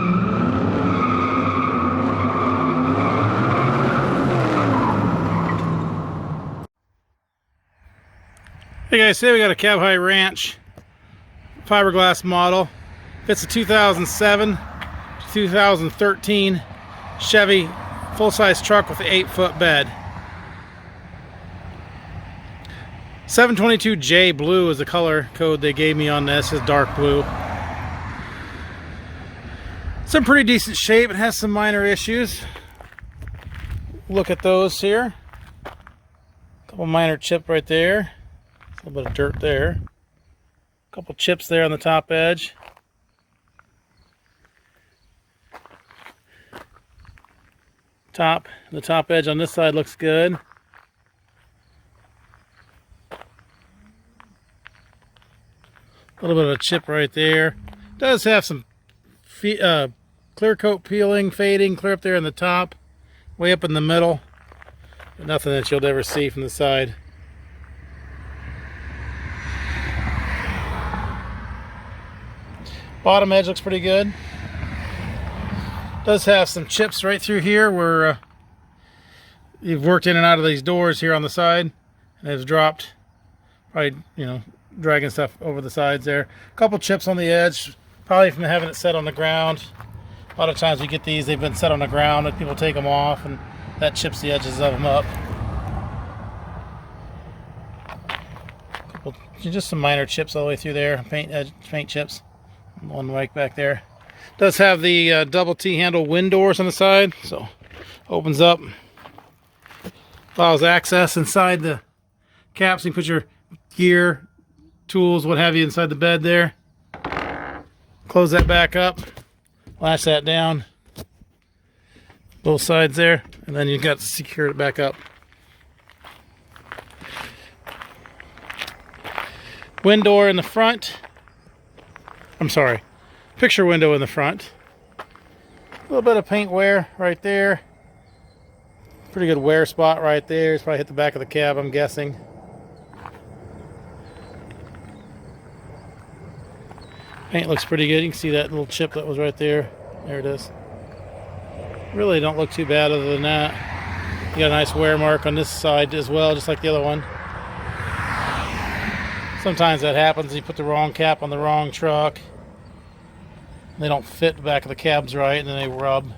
Hey guys, today we got a Cab High Ranch fiberglass model. It's a 2007 to 2013 Chevy full-size truck with an 8-foot bed. 722J blue is the color code they gave me on this. It's dark blue. It's in pretty decent shape. It has some minor issues. Look at those here. A couple minor chip right there. A little bit of dirt there. A couple chips there on the top edge. The top edge on this side looks good. A little bit of a chip right there. Does have some clear coat peeling, fading, clear up there in the top, way up in the middle, but nothing that you'll ever see from the side. Bottom edge looks pretty good. Does have some chips right through here where you've worked in and out of these doors here on the side, and it's dropped, probably, you know, dragging stuff over the sides there. A couple chips on the edge, probably from having it set on the ground. A lot of times we get these, they've been set on the ground and people take them off, and that chips the edges of them up. Just some minor chips all the way through there, paint chips. One right back there. Does have the double T-handle wind doors on the side, so opens up, allows access inside the caps. You can put your gear, tools, what have you inside the bed there. Close that back up, latch that down, both sides there, and then you've got to secure it back up. Wind door in the front. I'm sorry, picture window in the front. A little bit of paint wear right there. Pretty good wear spot right there. It's probably hit the back of the cab, I'm guessing. Paint looks pretty good. You can see that little chip that was right there. There it is. Really don't look too bad other than that. You got a nice wear mark on this side as well, just like the other one. Sometimes that happens. You put the wrong cap on the wrong truck. They don't fit the back of the cabs right, and then they rub.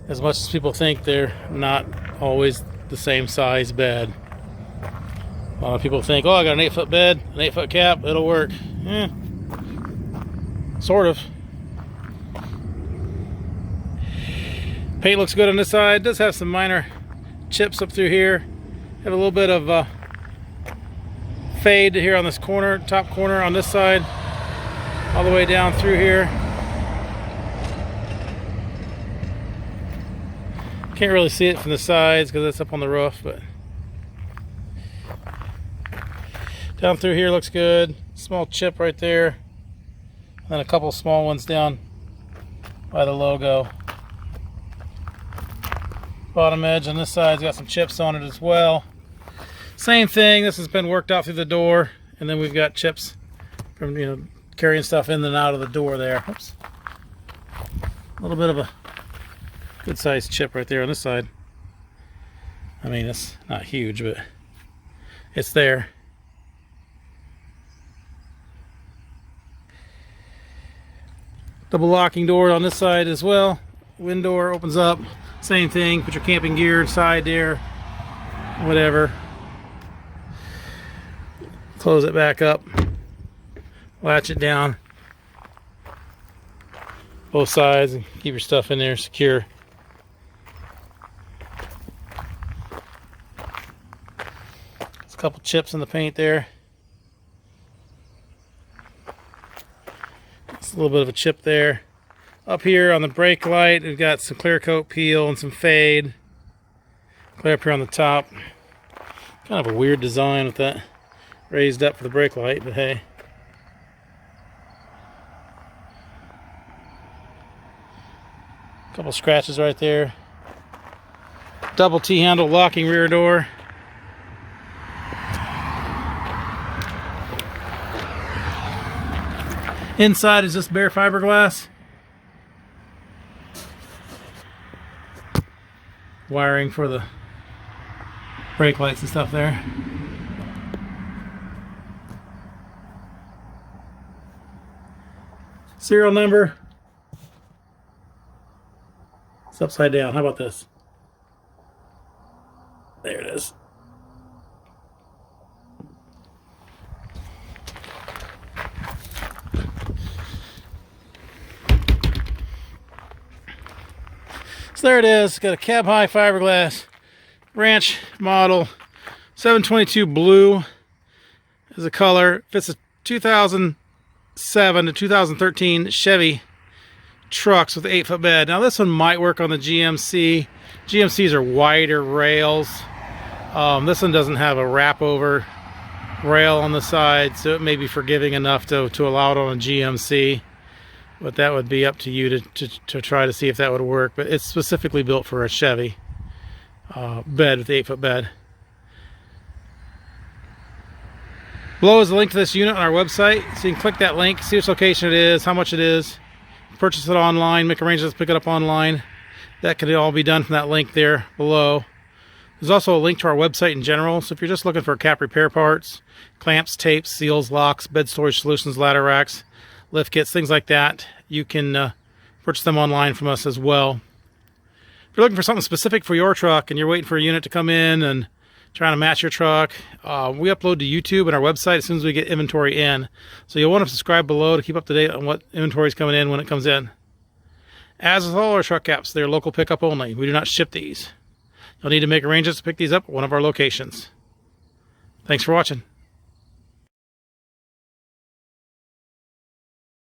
As much as people think, they're not always the same size bed. A lot of people think, oh, I got an 8-foot bed, an 8-foot cap, it'll work. Sort of. Paint looks good on this side. It does have some minor chips up through here. Have a little bit of fade here on this corner, top corner on this side, all the way down through here. Can't really see it from the sides because it's up on the roof, but down through here looks good. Small chip right there, and then a couple small ones down by the logo. Bottom edge on this side's got some chips on it as well. Same thing, this has been worked out through the door, and then we've got chips from, you know, carrying stuff in and out of the door there. Oops. A little bit of a good sized chip right there on this side. I mean, it's not huge, but it's there. Double locking door on this side as well. Wind door opens up. Same thing, put your camping gear inside there, whatever. Close it back up, latch it down, both sides, and keep your stuff in there secure. There's a couple chips in the paint there. Just a little bit of a chip there. Up here on the brake light, we've got some clear coat peel and some fade. Clear up here on the top. Kind of a weird design with that raised up for the brake light, but hey. A couple scratches right there. Double T-handle locking rear door. Inside is just bare fiberglass. Wiring for the brake lights and stuff there. Serial number. It's upside down. How about this? There it is. So there it is. Got a cab high fiberglass ranch model. 722 blue is the color. Fits a 2007 to 2013 Chevy trucks with an 8-foot bed. Now this one might work on the GMC. GMCs are wider rails. This one doesn't have a wrap over rail on the side, so it may be forgiving enough to allow it on a GMC. But that would be up to you to try to see if that would work. But it's specifically built for a Chevy bed with the 8-foot bed. Below is a link to this unit on our website, so you can click that link, see which location it is, how much it is, purchase it online, make arrangements to pick it up online. That can all be done from that link there below. There's also a link to our website in general, so if you're just looking for cap repair parts, clamps, tapes, seals, locks, bed storage solutions, ladder racks, lift kits, things like that, you can purchase them online from us as well. If you're looking for something specific for your truck and you're waiting for a unit to come in and trying to match your truck, we upload to YouTube and our website as soon as we get inventory in. So you'll want to subscribe below to keep up to date on what inventory is coming in when it comes in. As with all our truck caps, they're local pickup only. We do not ship these. You'll need to make arrangements to pick these up at one of our locations. Thanks for watching.